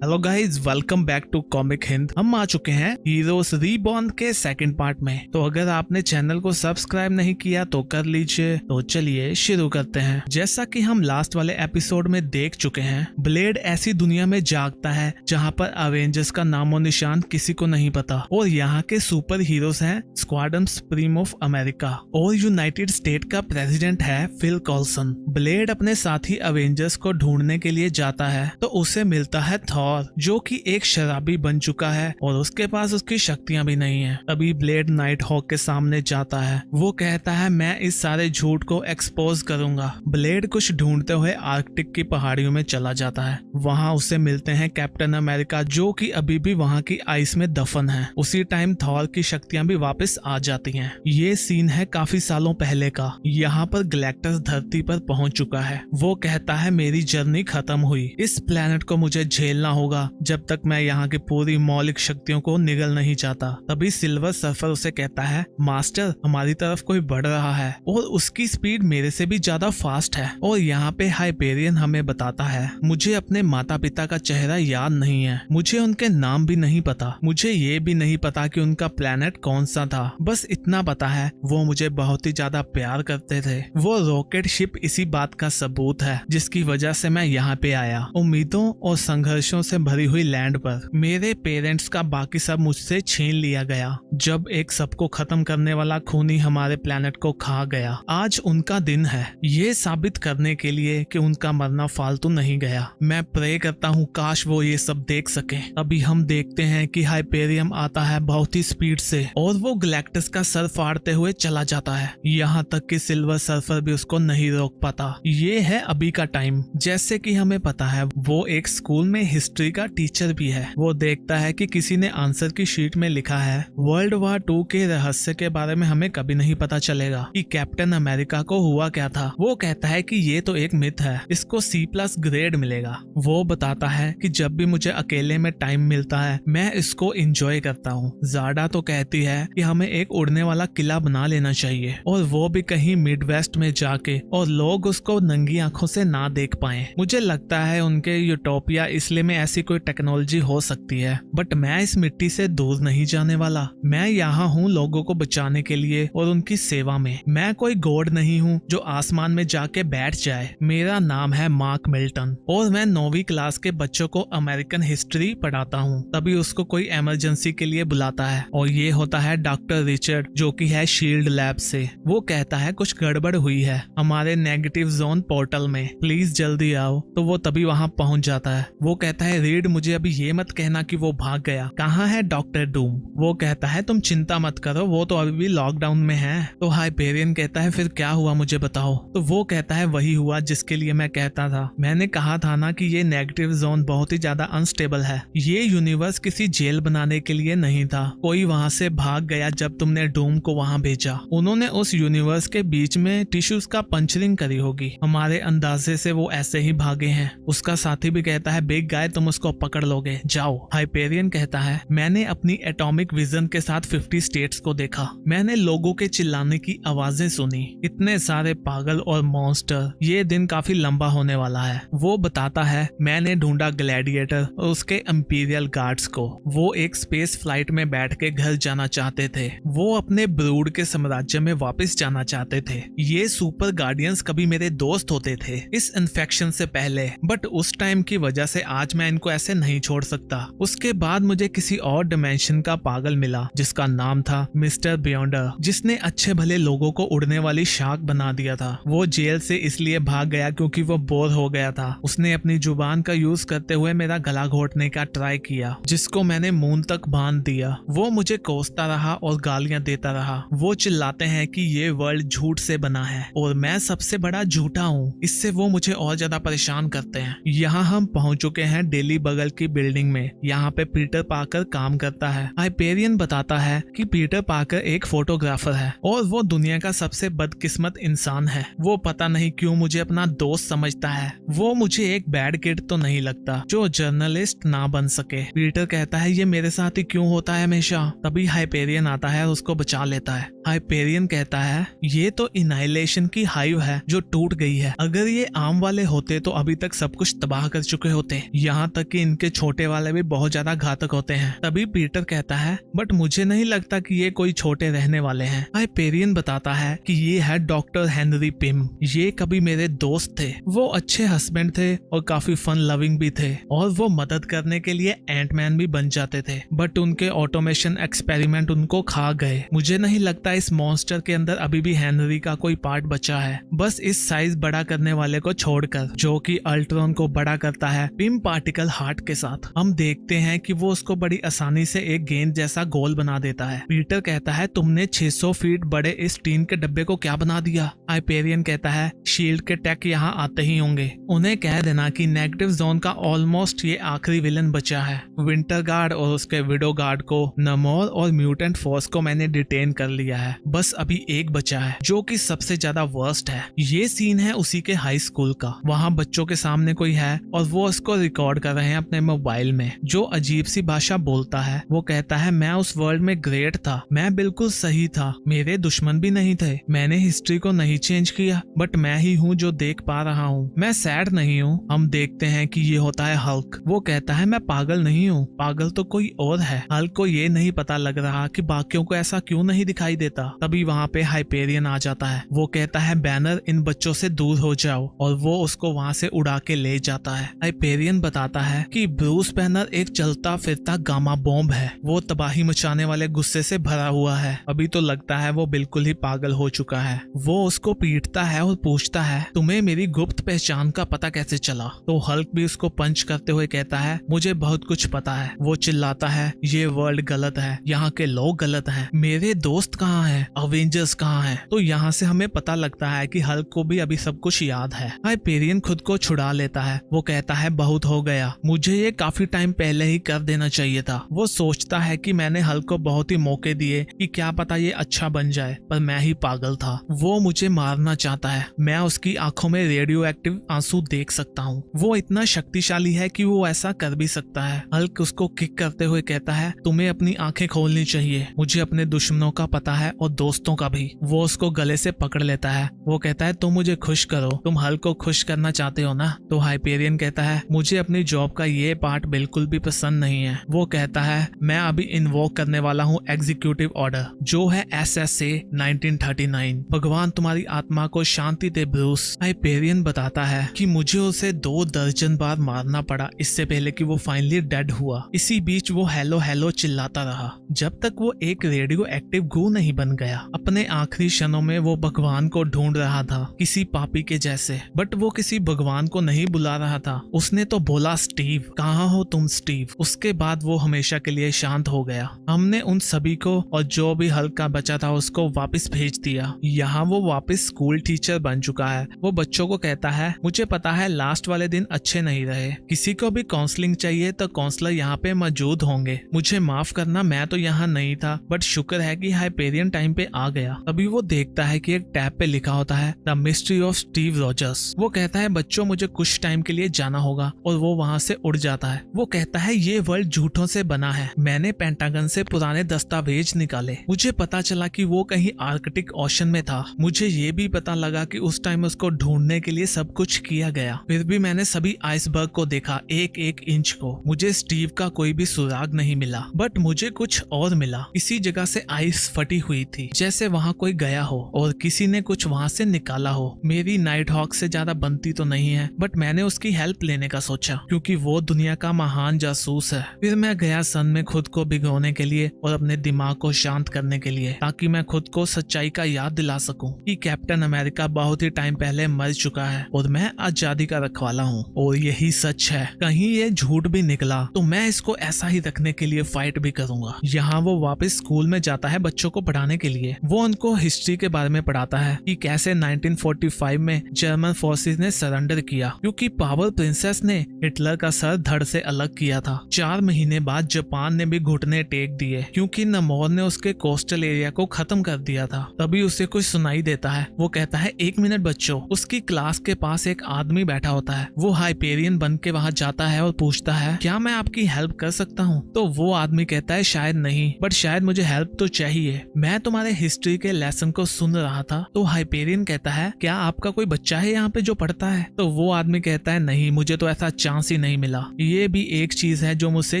Hello guys, welcome back to comic Hind. हम आ चुके हैं हीरोज रीबॉर्न के सेकंड पार्ट में। तो अगर आपने चैनल को सब्सक्राइब नहीं किया तो कर लीजिए। तो चलिए शुरू करते हैं। जैसा कि हम लास्ट वाले एपिसोड में देख चुके हैं, ब्लेड ऐसी दुनिया में जागता है जहां पर अवेंजर्स का नामो निशान किसी को नहीं पता और यहाँ के सुपर हीरोज हैं स्क्वाड्रन सुप्रीम ऑफ अमेरिका और यूनाइटेड स्टेट का प्रेसिडेंट है फिल कॉल्सन। ब्लेड अपने साथी अवेंजर्स को ढूंढने के लिए जाता है तो उसे मिलता है थॉर, जो कि एक शराबी बन चुका है और उसके पास उसकी शक्तियां भी नहीं है। तभी ब्लेड नाइट हॉक के सामने जाता है। वो कहता है मैं इस सारे झूठ को एक्सपोज करूंगा। ब्लेड कुछ ढूंढते हुए आर्कटिक की पहाड़ियों में चला जाता है। वहाँ उसे मिलते हैं कैप्टन अमेरिका, जो कि अभी भी वहाँ की आइस में दफन है। उसी टाइम थॉर की शक्तियां भी वापस आ जाती हैं। ये सीन है काफी सालों पहले का। यहाँ पर गैलेक्टस धरती पर पहुंच चुका है। वो कहता है मेरी जर्नी खत्म हुई, इस प्लेनेट को मुझे झेलना होगा जब तक मैं यहाँ की पूरी मौलिक शक्तियों को निगल नहीं चाहता। तभी सिल्वर सर्फर उसे कहता है मास्टर, हमारी तरफ कोई बढ़ रहा है और उसकी स्पीड मेरे से भी ज्यादा फास्ट है। और यहाँ पे हाइपेरियन हमें बताता है मुझे अपने माता पिता का चेहरा याद नहीं है, मुझे उनके नाम भी नहीं पता, मुझे ये भी नहीं पता कि उनका प्लेनेट कौन सा था। बस इतना पता है वो मुझे बहुत ही ज्यादा प्यार करते थे। वो रॉकेट शिप इसी बात का सबूत है जिसकी वजह से मैं यहाँ पे आया। उम्मीदों और संघर्षों से भरी हुई लैंड पर मेरे पेरेंट्स का बाकी सब मुझसे छीन लिया गया जब एक सबको खत्म करने वाला खूनी हमारे प्लेनेट को खा गया। आज उनका दिन है, ये साबित करने के लिए कि उनका मरना फालतू नहीं गया। मैं प्रे करता हूँ काश वो ये सब देख सके। अभी हम देखते हैं कि हाइपेरियम आता है बहुत ही स्पीड से और वो गैलेक्टस का सर फाड़ते हुए चला जाता है। यहाँ तक कि सिल्वर सर्फर भी उसको नहीं रोक पाता। ये है अभी का टाइम। जैसे कि हमें पता है वो एक स्कूल में हिस्ट्री का टीचर भी है। वो देखता है कि किसी ने आंसर की शीट में लिखा है वर्ल्ड वार 2 के रहस्य के बारे में हमें कभी नहीं पता चलेगा कि कैप्टन अमेरिका को हुआ क्या था। वो कहता है कि ये तो एक मिथ है, इसको C+ ग्रेड मिलेगा। वो बताता है कि जब भी मुझे अकेले में टाइम मिलता है मैं इसको एंजॉय करता हूँ। ज़ाडा तो कहती है कि हमें एक उड़ने वाला किला बना लेना चाहिए और वो भी कहीं मिडवेस्ट में जाके और लोग उसको नंगी आंखों से ना देख पाए। मुझे लगता है उनके यूटोपिया इसलिए में ऐसी कोई टेक्नोलॉजी हो सकती है, बट मैं इस मिट्टी से दूर नहीं जाने वाला। मैं यहाँ हूँ लोगों को बचाने के लिए और उनकी सेवा में। मैं कोई गॉड नहीं हूँ जो आसमान में जाके बैठ जाए। मेरा नाम है मार्क मिल्टन और मैं 9वीं क्लास के बच्चों को अमेरिकन हिस्ट्री पढ़ाता हूँ। तभी उसको कोई इमरजेंसी के लिए बुलाता है और ये होता है डॉक्टर रिचर्ड, जो कि है शील्ड लैब से। वो कहता है कुछ गड़बड़ हुई है हमारे नेगेटिव जोन पोर्टल में, प्लीज जल्दी आओ। तो वो तभी वहाँ पहुँच जाता है। वो कहता है रीड, मुझे अभी ये मत कहना कि वो भाग गया। कहाँ है डॉक्टर डूम? वो कहता है तुम चिंता मत करो, वो तो अभी भी लॉकडाउन में है। तो हाइपेरियन कहता है फिर क्या हुआ मुझे बताओ। तो वो कहता है वही हुआ जिसके लिए मैं कहता था। मैंने कहा था ना कि ये नेगेटिव जोन बहुत ही ज्यादा अनस्टेबल है। ये यूनिवर्स किसी जेल बनाने के लिए नहीं था। कोई वहाँ से भाग गया जब तुमने डूम को वहाँ भेजा। उन्होंने उस यूनिवर्स के बीच में टिश्यूज का पंचरिंग करी होगी। हमारे अंदाजे से वो ऐसे ही भागे हैं। उसका साथी भी कहता है बिग गाय तुम उसको पकड़ लोगे, जाओ। हाइपेरियन कहता है मैंने अपनी एटॉमिक विजन के साथ 50 स्टेट्स को देखा। मैंने लोगों के चिल्लाने की आवाजें सुनी, इतने सारे पागल और मॉन्स्टर। ये दिन काफी लंबा होने वाला है। वो बताता है मैंने ढूंढा ग्लैडिएटर और उसके इंपीरियल गार्ड्स को। वो एक स्पेस फ्लाइट में बैठ के घर जाना चाहते थे। वो अपने ब्रूड के साम्राज्य में वापस जाना चाहते थे। ये सुपर गार्डियंस कभी मेरे दोस्त होते थे इस इन्फेक्शन से पहले, बट उस टाइम की वजह से आज मैं इनको ऐसे नहीं छोड़ सकता। उसके बाद मुझे किसी और डिमेंशन का पागल मिला जिसका नाम था मिस्टर बियॉन्डर, जिसने अच्छे भले लोगों को उड़ने वाली शाख बना दिया था। वो जेल से इसलिए भाग गया क्योंकि वो बोर हो गया था। उसने अपनी जुबान का यूज करते हुए मेरा गला घोटने का ट्राई किया, जिसको मैंने मून तक बांध दिया। वो मुझे कोसता रहा और गालियां देता रहा। वो चिल्लाते हैं कि ये वर्ल्ड झूठ से बना है और मैं सबसे बड़ा झूठा हूँ। इससे वो मुझे और ज्यादा परेशान करते हैं। यहाँ हम पहुंच चुके हैं डेली बगल की बिल्डिंग में। यहाँ पे पीटर पार्कर काम करता है। हाइपेरियन बताता है कि पीटर पार्कर एक फोटोग्राफर है और वो दुनिया का सबसे बदकिस्मत इंसान है। वो पता नहीं क्यों मुझे अपना दोस्त समझता है। वो मुझे एक बैड किड तो नहीं लगता जो जर्नलिस्ट ना बन सके। पीटर कहता है ये मेरे साथ ही क्यों होता है हमेशा। तभी हाइपेरियन आता है और उसको बचा लेता है। हाइपेरियन कहता है ये तो इनाइलेशन की हाइव है जो टूट गई है। अगर ये आम वाले होते तो अभी तक सब कुछ तबाह कर चुके होते। यहाँ यहाँ तक कि इनके छोटे वाले भी बहुत ज्यादा घातक होते हैं। तभी पीटर कहता है बट मुझे नहीं लगता कि ये कोई छोटे रहने वाले हैं। हाइपेरियन बताता है कि ये है डॉक्टर हेनरी पिम। ये कभी मेरे दोस्त थे, वो अच्छे हस्बैंड थे और काफी फन लविंग भी थे और वो मदद करने के लिए एंटमैन भी बन जाते थे, बट उनके ऑटोमेशन एक्सपेरिमेंट उनको खा गए। मुझे नहीं लगता इस मॉन्स्टर के अंदर अभी भी हेनरी का कोई पार्ट बचा है, बस इस साइज बड़ा करने वाले को छोड़कर, जो कि अल्ट्रॉन को बड़ा करता है पिम पार्टिकल हार्ट के साथ। हम देखते हैं कि वो उसको बड़ी आसानी से एक गेंद जैसा गोल बना देता है। पीटर कहता है तुमने 600 फीट बड़े इस टीन के डब्बे को क्या बना दिया। हाइपेरियन कहता है शील्ड के टेक यहाँ आते ही होंगे, उन्हें कह देना कि नेगेटिव जोन का ऑलमोस्ट ये आखिरी विलन बचा है। विंटर गार्ड और उसके विडो गार्ड को, नमोर और म्यूटेंट फोर्स को मैंने डिटेन कर लिया है, बस अभी एक बचा है जो कि सबसे ज्यादा वर्स्ट है। ये सीन है उसी के हाई स्कूल का। वहाँ बच्चों के सामने कोई है और वो उसको रिकॉर्ड कर रहे हैं अपने मोबाइल में, जो अजीब सी भाषा बोलता है। वो कहता है मैं उस वर्ल्ड में ग्रेट था, मैं बिल्कुल सही था, मेरे दुश्मन भी नहीं थे, मैंने हिस्ट्री को नहीं चेंज किया, बट मैं ही हूँ जो देख पा रहा हूँ, मैं सैड नहीं हूँ। हम देखते हैं कि ये होता है हल्क। वो कहता है मैं पागल नहीं हूँ, पागल तो कोई और है। हल्क को ये नहीं पता लग रहा कि बाकियों को ऐसा क्यों नहीं दिखाई देता। तभी वहाँ पे हाइपेरियन आ जाता है। वो कहता है बैनर इन बच्चों से दूर हो जाओ, और वो उसको वहाँ से उड़ा के ले जाता है। हाइपेरियन बताता है कि ब्रूस बैनर एक चलता फिरता गामा बॉम्ब है, वो तबाही मचाने वाले गुस्से से भरा हुआ है। अभी तो लगता है वो बिल्कुल ही पागल हो चुका है। वो उसको पीटता है और पूछता है तुम्हें मेरी गुप्त पहचान का पता कैसे चला। तो हल्क भी उसको पंच करते हुए कहता है मुझे बहुत कुछ पता है। वो चिल्लाता है ये वर्ल्ड गलत है, यहाँ के लोग गलत हैं, मेरे दोस्त कहाँ हैं, अवेंजर्स कहाँ हैं। तो यहाँ से हमें पता लगता है कि हल्क को भी अभी सब कुछ याद है। हाइपेरियन खुद को छुड़ा लेता है। वो कहता है बहुत हो गया, मुझे ये काफी टाइम पहले ही कर देना चाहिए था। वो सोचता है कि मैंने हल्क को बहुत ही मौके दिए कि क्या पता ये अच्छा बन जाए, पर मैं ही पागल था। वो मुझे मारना चाहता है, मैं उसकी आंखों में रेडियो एक्टिव आंसू देख सकता हूँ। वो इतना शक्तिशाली है कि वो ऐसा कर भी सकता है। हल्क उसको किक करते हुए कहता है तुम्हें अपनी आंखें खोलनी चाहिए, मुझे अपने दुश्मनों का पता है और दोस्तों का भी। वो उसको गले से पकड़ लेता है। वो कहता है तुम मुझे खुश करो, तुम हल्क को खुश करना चाहते हो ना। तो हाइपेरियन कहता है मुझे अपनी जॉब का ये पार्ट बिल्कुल भी पसंद नहीं है। वो कहता है मैं अभी इन्वोक करने वाला हूँ एग्जीक्यूटिव ऑर्डर, जो है SSA 1939। भगवान तुम्हारी आत्मा को शांति दे ब्रूस। हाइपेरियन बताता है कि मुझे उसे 2 दर्जन बार मारना पड़ा इससे पहले कि वो फाइनली डेड हुआ। इसी बीच वो हेलो हेलो चिल्लाता रहा जब तक वो एक रेडियो एक्टिव गू नहीं बन गया। अपने आखिरी क्षणों में वो भगवान को ढूंढ रहा था, किसी पापी के जैसे, बट वो किसी भगवान को नहीं बुला रहा था। उसने तो बोला स्टीव, कहाँ हो तुम स्टीव। उसके बाद वो हमेशा के लिए शांत हो गया। हमने उन सभी को और जो भी हल्क का बचा था उसको वापस भेज दिया। यहाँ वो वापस स्कूल टीचर बन चुका है। वो बच्चों को कहता है मुझे पता है लास्ट वाले दिन अच्छे नहीं रहे, किसी को भी काउंसलिंग चाहिए तो काउंसलर यहाँ पे मौजूद होंगे। मुझे माफ करना, मैं तो यहाँ नहीं था, बट शुक्र है कि हाइपेरियन टाइम पे आ गया। तभी वो देखता है कि एक टैब पे लिखा होता है the mystery of Steve Rogers. वो कहता है बच्चों मुझे कुछ टाइम के लिए जाना होगा, और वो वहाँ से उड़ जाता है। वो कहता है ये वर्ल्ड झूठों से बना है, मैंने पेंटागन से पुराने दस्तावेज निकाले, मुझे पता चला कि वो कहीं आर्कटिक ओशन में था। मुझे ये भी पता लगा कि उस टाइम उसको ढूंढने के लिए सब कुछ किया गया, फिर भी मैंने सभी आइसबर्ग को देखा, एक एक इंच को। मुझे स्टीव का कोई भी सुराग नहीं मिला, बट मुझे कुछ और मिला। इसी जगह से आइस फटी हुई थी, जैसे वहाँ कोई गया हो और किसी ने कुछ वहाँ से निकाला हो। मेरी नाइट हॉक से ज्यादा बनती तो नहीं है, बट मैंने उसकी हेल्प लेने का सोचा क्योंकि वो दुनिया का महान जासूस है। फिर मैं गया सन में खुद को भिगोने के लिए और अपने दिमाग को शांत करने के लिए, ताकि मैं खुद को सच्चाई का याद दिला सकूं कि कैप्टन अमेरिका बहुत ही टाइम पहले मर चुका है और मैं आजादी का रखवाला हूँ, और यही सच है। कहीं ये झूठ भी निकला तो मैं इसको ऐसा ही रखने के लिए फाइट भी करूंगा। यहाँ वो वापस स्कूल में जाता है बच्चों को पढ़ाने के लिए। वो उनको हिस्ट्री के बारे में पढ़ाता है कि कैसे 1945 में जर्मन फोर्सेस ने सरेंडर किया क्योंकि पावर प्रिंसेस ने हिटलर का सर धड़ से अलग किया था। 4 महीने बाद जापान ने भी घुटने टेक दिए क्योंकि नमोर ने उसके कोस्टल एरिया को खत्म कर दिया था। तभी उसे कुछ सुनाई देता है। वो कहता है 1 मिनट बच्चों। उसकी क्लास के पास एक आदमी बैठा होता है। वो हाइपेरियन बन के वहाँ जाता है और पूछता है क्या मैं आपकी हेल्प कर सकता हूँ। तो वो आदमी कहता है शायद नहीं, बट शायद मुझे हेल्प तो चाहिए। मैं तुम्हारे हिस्ट्री के लेसन को सुन रहा था। तो हाइपेरियन कहता है क्या आपका कोई बच्चा है यहाँ पे जो पढ़ता है। तो वो आदमी कहता है नहीं, मुझे तो ऐसा चांस ही नहीं मिला, ये भी एक चीज है जो मुझसे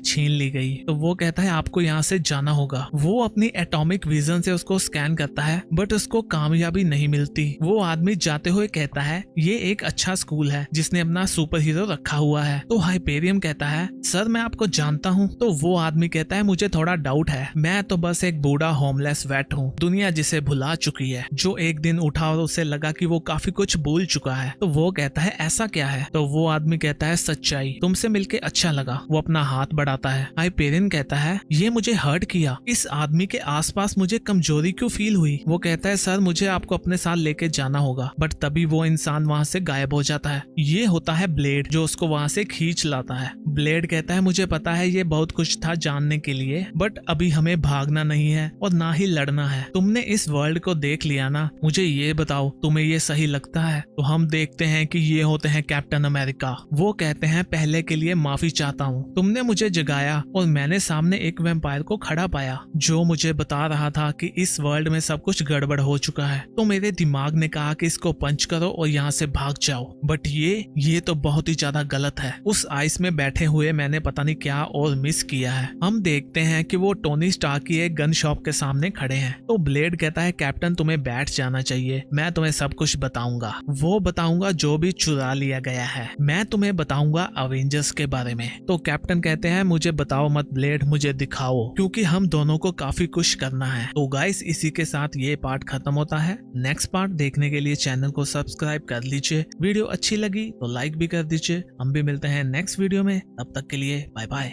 छीन ली गई। तो वो कहता है आपको यहाँ से जाना होगा। वो अपनी एटॉमिक विजन से उसको स्कैन करता है बट उसको कामयाबी नहीं मिलती। वो आदमी जाते हुए कहता है ये एक अच्छा स्कूल है जिसने अपना सुपर हीरो रखा हुआ है। तो हाइपेरियन कहता है सर मैं आपको जानता हूँ। तो वो आदमी कहता है मुझे थोड़ा डाउट है, मैं तो बस एक बूढ़ा होमलेस वेट हूँ, दुनिया जिसे भुला चुकी है, जो एक दिन उठा और उसे लगा कि वो काफी कुछ भूल चुका है। तो वो कहता है ऐसा क्या है? तो वो आदमी कहता है सच्चाई, तुमसे मिलके अच्छा लगा। वो अपना हाथ बढ़ाता है। हाइपेरियन कहता है ये मुझे हर्ट किया, इस आदमी के आसपास मुझे कमजोरी क्यों फील हुई? वो कहता है सर मुझे आपको अपने साथ लेके जाना होगा। बट तभी वो इंसान वहाँ से गायब हो जाता है। ये होता है ब्लेड जो उसको वहाँ से खींच लाता है। ब्लेड कहता है मुझे पता है ये बहुत कुछ था जानने के लिए, बट अभी हमें भागना नहीं है और ना ही लड़ना है। तुमने इस वर्ल्ड को देख लिया ना, मुझे ये बताओ तुम्हें ये सही लगता है? तो हम देखते हैं कि ये होते हैं कैप्टन अमेरिका। वो कहते हैं पहले के लिए माफी चाहता हूँ, तुमने मुझे जगाया और मैंने सामने एक वैम्पायर को खड़ा पाया जो मुझे बता रहा था कि इस वर्ल्ड में सब कुछ गड़बड़ हो चुका है। तो मेरे दिमाग ने कहा कि इसको पंच करो और यहाँ से भाग जाओ, बट ये तो बहुत ही ज्यादा गलत है। उस आइस में बैठे हुए मैंने पता नहीं क्या और मिस किया है। हम देखते हैं कि वो टोनी स्टार्क की एक गन शॉप के सामने खड़े हैं। तो ब्लेड कहता है कैप्टन तुम्हें बैठ जाना चाहिए, मैं तुम्हें सब कुछ बताऊंगा। वो बताऊंगा जो भी चुरा लिया गया है, मैं तुम्हें बताऊंगा अवेंजर्स के बारे में। तो कैप्टन कहते हैं मुझे बताओ मत ब्लेड, मुझे दिखाओ, क्योंकि हम दोनों को काफी कुछ करना है। तो गाइस इसी के साथ ये पार्ट खत्म होता है। नेक्स्ट पार्ट देखने के लिए चैनल को सब्सक्राइब कर लीजिए, वीडियो अच्छी लगी तो लाइक भी कर दीजिए। हम भी मिलते हैं नेक्स्ट वीडियो में, तब तक के लिए बाय बाय।